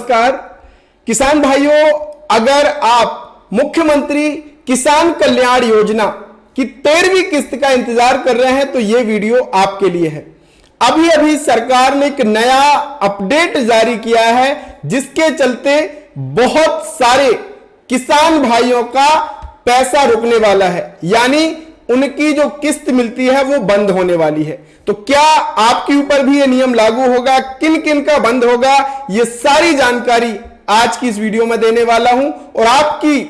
नमस्कार किसान भाइयों, अगर आप मुख्यमंत्री किसान कल्याण योजना की 13वीं किस्त का इंतजार कर रहे हैं तो यह वीडियो आपके लिए है। अभी अभी सरकार ने एक नया अपडेट जारी किया है जिसके चलते बहुत सारे किसान भाइयों का पैसा रुकने वाला है, यानी उनकी जो किस्त मिलती है वो बंद होने वाली है। तो क्या आपके ऊपर भी ये नियम लागू होगा, किन किन का बंद होगा, ये सारी जानकारी आज की इस वीडियो में देने वाला हूं। और आपकी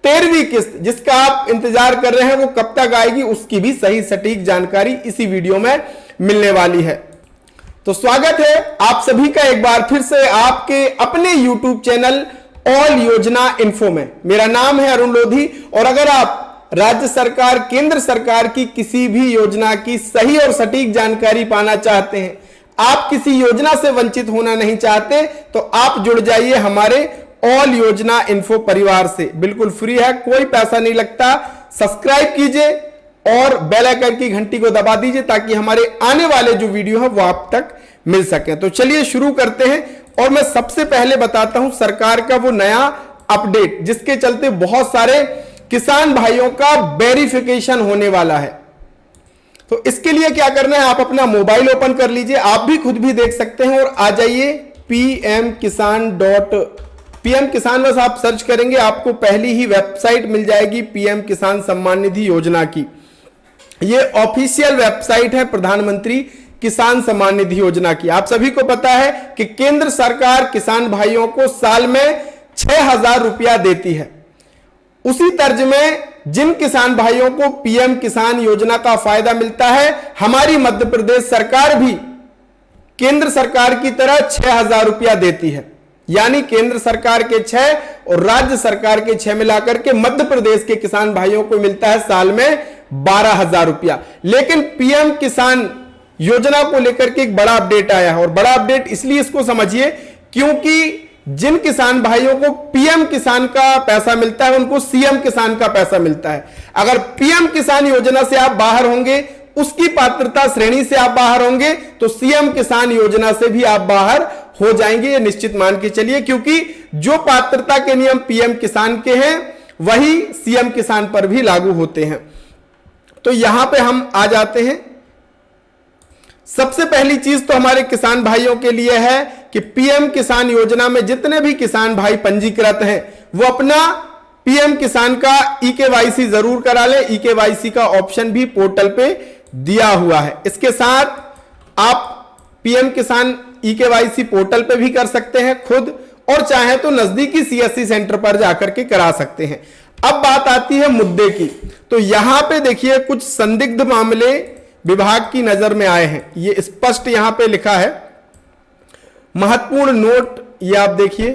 13वीं किस्त जिसका आप इंतजार कर रहे हैं वो कब तक आएगी उसकी भी सही सटीक जानकारी इसी वीडियो में मिलने वाली है। तो स्वागत है आप सभी का एक बार फिर से आपके अपने YouTube चैनल ऑल योजना इन्फो में। मेरा नाम है अरुण लोधी और अगर आप राज्य सरकार, केंद्र सरकार की किसी भी योजना की सही और सटीक जानकारी पाना चाहते हैं, आप किसी योजना से वंचित होना नहीं चाहते, तो आप जुड़ जाइए हमारे ऑल योजना इन्फो परिवार से। बिल्कुल फ्री है, कोई पैसा नहीं लगता। सब्सक्राइब कीजिए और बेल आइकन की घंटी को दबा दीजिए ताकि हमारे आने वाले जो वीडियो है वो आप तक मिल सके। तो चलिए शुरू करते हैं और मैं सबसे पहले बताता हूं सरकार का वो नया अपडेट जिसके चलते बहुत सारे किसान भाइयों का वेरिफिकेशन होने वाला है। तो इसके लिए क्या करना है, आप अपना मोबाइल ओपन कर लीजिए, आप भी खुद भी देख सकते हैं और आ जाइए पीएम किसान बस आप सर्च करेंगे, आपको पहली ही वेबसाइट मिल जाएगी पीएम किसान सम्मान निधि योजना की। ये ऑफिशियल वेबसाइट है प्रधानमंत्री किसान सम्मान निधि योजना की। आप सभी को पता है कि केंद्र सरकार किसान भाइयों को साल में 6,000 रुपया देती है। उसी तर्ज में जिन किसान भाइयों को पीएम किसान योजना का फायदा मिलता है, हमारी मध्य प्रदेश सरकार भी केंद्र सरकार की तरह 6,000 रुपया देती है। यानी केंद्र सरकार के 6 और राज्य सरकार के 6 मिलाकर के मध्य प्रदेश के किसान भाइयों को मिलता है साल में 12,000 रुपया। लेकिन पीएम किसान योजना को लेकर के एक बड़ा अपडेट आया है और बड़ा अपडेट इसलिए इसको समझिए क्योंकि जिन किसान भाइयों को पीएम किसान का पैसा मिलता है उनको सीएम किसान का पैसा मिलता है। अगर पीएम किसान योजना से आप बाहर होंगे, उसकी पात्रता श्रेणी से आप बाहर होंगे, तो सीएम किसान योजना से भी आप बाहर हो जाएंगे, ये निश्चित मान के चलिए, क्योंकि जो पात्रता के नियम पीएम किसान के हैं वही सीएम किसान पर भी लागू होते हैं। तो यहां पे हम आ जाते हैं। सबसे पहली चीज तो हमारे किसान भाइयों के लिए है कि पीएम किसान योजना में जितने भी किसान भाई पंजीकृत हैं वो अपना पीएम किसान का ईकेवाईसी जरूर करा ले। ईकेवाईसी का ऑप्शन भी पोर्टल पे दिया हुआ है। इसके साथ आप पीएम किसान ईकेवाईसी पोर्टल पे भी कर सकते हैं खुद, और चाहे तो नजदीकी सीएससी सेंटर पर जाकर के करा सकते हैं। अब बात आती है मुद्दे की। तो यहां पे देखिए कुछ संदिग्ध मामले विभाग की नजर में आए हैं। ये स्पष्ट यहां पे लिखा है, महत्वपूर्ण नोट, ये आप देखिए,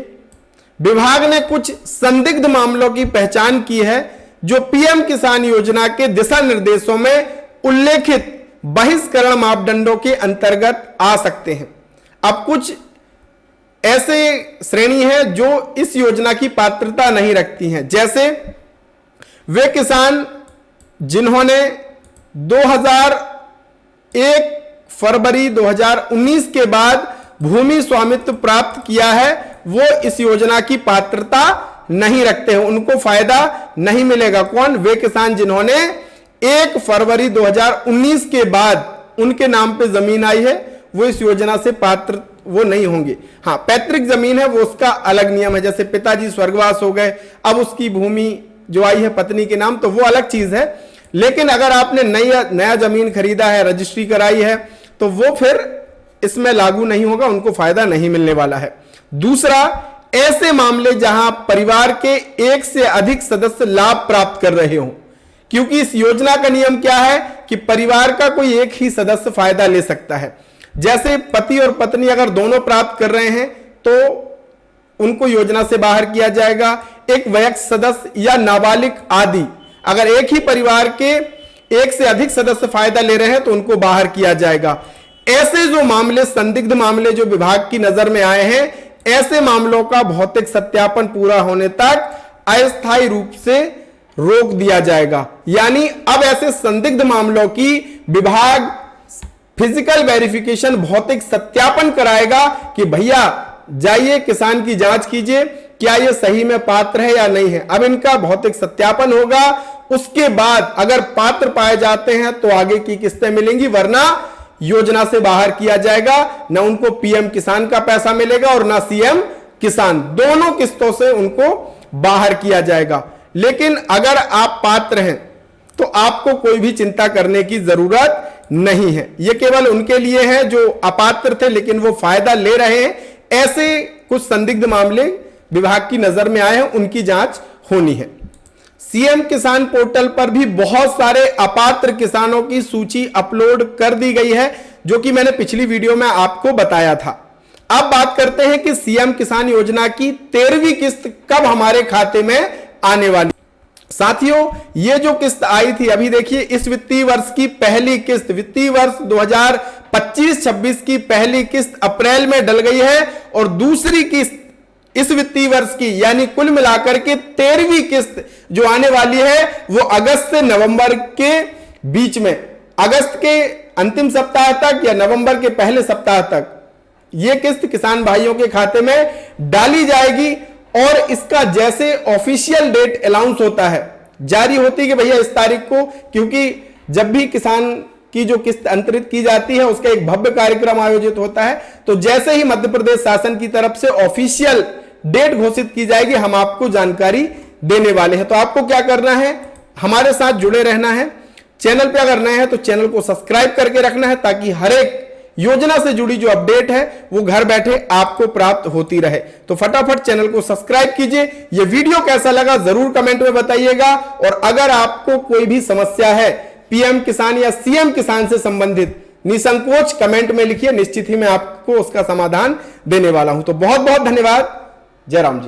विभाग ने कुछ संदिग्ध मामलों की पहचान की है जो पीएम किसान योजना के दिशा निर्देशों में उल्लेखित बहिष्करण मापदंडों के अंतर्गत आ सकते हैं। अब कुछ ऐसे श्रेणी है जो इस योजना की पात्रता नहीं रखती हैं, जैसे वे किसान जिन्होंने 2001 फरवरी 2019 के बाद भूमि स्वामित्व प्राप्त किया है, वो इस योजना की पात्रता नहीं रखते हैं, उनको फायदा नहीं मिलेगा। कौन? वे किसान जिन्होंने 1 फरवरी 2019 के बाद उनके नाम पे जमीन आई है वो इस योजना से पात्र वो नहीं होंगे। हाँ, पैतृक जमीन है वो उसका अलग नियम है, जैसे पिताजी स्वर्गवास हो गए, अब उसकी भूमि जो आई है पत्नी के नाम, तो वो अलग चीज है। लेकिन अगर आपने नया जमीन खरीदा है, रजिस्ट्री कराई है, तो वो फिर इसमें लागू नहीं होगा, उनको फायदा नहीं मिलने वाला है। दूसरा, ऐसे मामले जहां परिवार के एक से अधिक सदस्य लाभ प्राप्त कर रहे हो, क्योंकि इस योजना का नियम क्या है कि परिवार का कोई एक ही सदस्य फायदा ले सकता है। जैसे पति और पत्नी अगर दोनों प्राप्त कर रहे हैं तो उनको योजना से बाहर किया जाएगा। एक वयस्क सदस्य या नाबालिग आदि, अगर एक ही परिवार के एक से अधिक सदस्य फायदा ले रहे हैं तो उनको बाहर किया जाएगा। ऐसे जो मामले, संदिग्ध मामले जो विभाग की नजर में आए हैं, ऐसे मामलों का भौतिक सत्यापन पूरा होने तक अस्थायी रूप से रोक दिया जाएगा। यानी अब ऐसे संदिग्ध मामलों की विभाग फिजिकल वेरिफिकेशन, भौतिक सत्यापन कराएगा कि भैया जाइए किसान की जांच कीजिए, क्या ये सही में पात्र है या नहीं है। अब इनका भौतिक सत्यापन होगा, उसके बाद अगर पात्र पाए जाते हैं तो आगे की किस्तें मिलेंगी, वरना योजना से बाहर किया जाएगा। ना उनको पीएम किसान का पैसा मिलेगा और ना सीएम किसान, दोनों किस्तों से उनको बाहर किया जाएगा। लेकिन अगर आप पात्र हैं तो आपको कोई भी चिंता करने की जरूरत नहीं है। यह केवल उनके लिए है जो अपात्र थे लेकिन वो फायदा ले रहे हैं। ऐसे कुछ संदिग्ध मामले विभाग की नजर में आए हैं, उनकी जांच होनी है। सीएम किसान पोर्टल पर भी बहुत सारे अपात्र किसानों की सूची अपलोड कर दी गई है, जो कि मैंने पिछली वीडियो में आपको बताया था। अब बात करते हैं कि सीएम किसान योजना की 13वीं किस्त कब हमारे खाते में आने वाली। साथियों, ये जो किस्त आई थी, अभी देखिए इस वित्तीय वर्ष की पहली किस्त, वित्तीय वर्ष 2025-26 की पहली किस्त अप्रैल में डल गई है और दूसरी किस्त इस वित्तीय वर्ष की यानी कुल मिलाकर के 13वीं किस्त जो आने वाली है वो अगस्त से नवंबर के बीच में, अगस्त के अंतिम सप्ताह तक या नवंबर के पहले सप्ताह तक यह किस्त किसान भाइयों के खाते में डाली जाएगी। और इसका जैसे ऑफिशियल डेट अनाउंस होता है, जारी होती है कि भैया इस तारीख को, क्योंकि जब भी किसान की जो किस्त अंतरित की जाती है उसका एक भव्य कार्यक्रम आयोजित होता है, तो जैसे ही मध्य प्रदेश शासन की तरफ से ऑफिशियल डेट घोषित की जाएगी हम आपको जानकारी देने वाले हैं। तो आपको क्या करना है, हमारे साथ जुड़े रहना है। चैनल पे अगर नए हैं तो चैनल को सब्सक्राइब करके रखना है, ताकि हर एक योजना से जुड़ी जो अपडेट है वो घर बैठे आपको प्राप्त होती रहे। तो फटाफट चैनल को सब्सक्राइब कीजिए। यह वीडियो कैसा लगा जरूर कमेंट में बताइएगा। और अगर आपको कोई भी समस्या है पीएम किसान या सीएम किसान से संबंधित, निसंकोच कमेंट में लिखिए, निश्चित ही मैं आपको उसका समाधान देने वाला हूं। तो बहुत बहुत धन्यवाद। जय राम जी।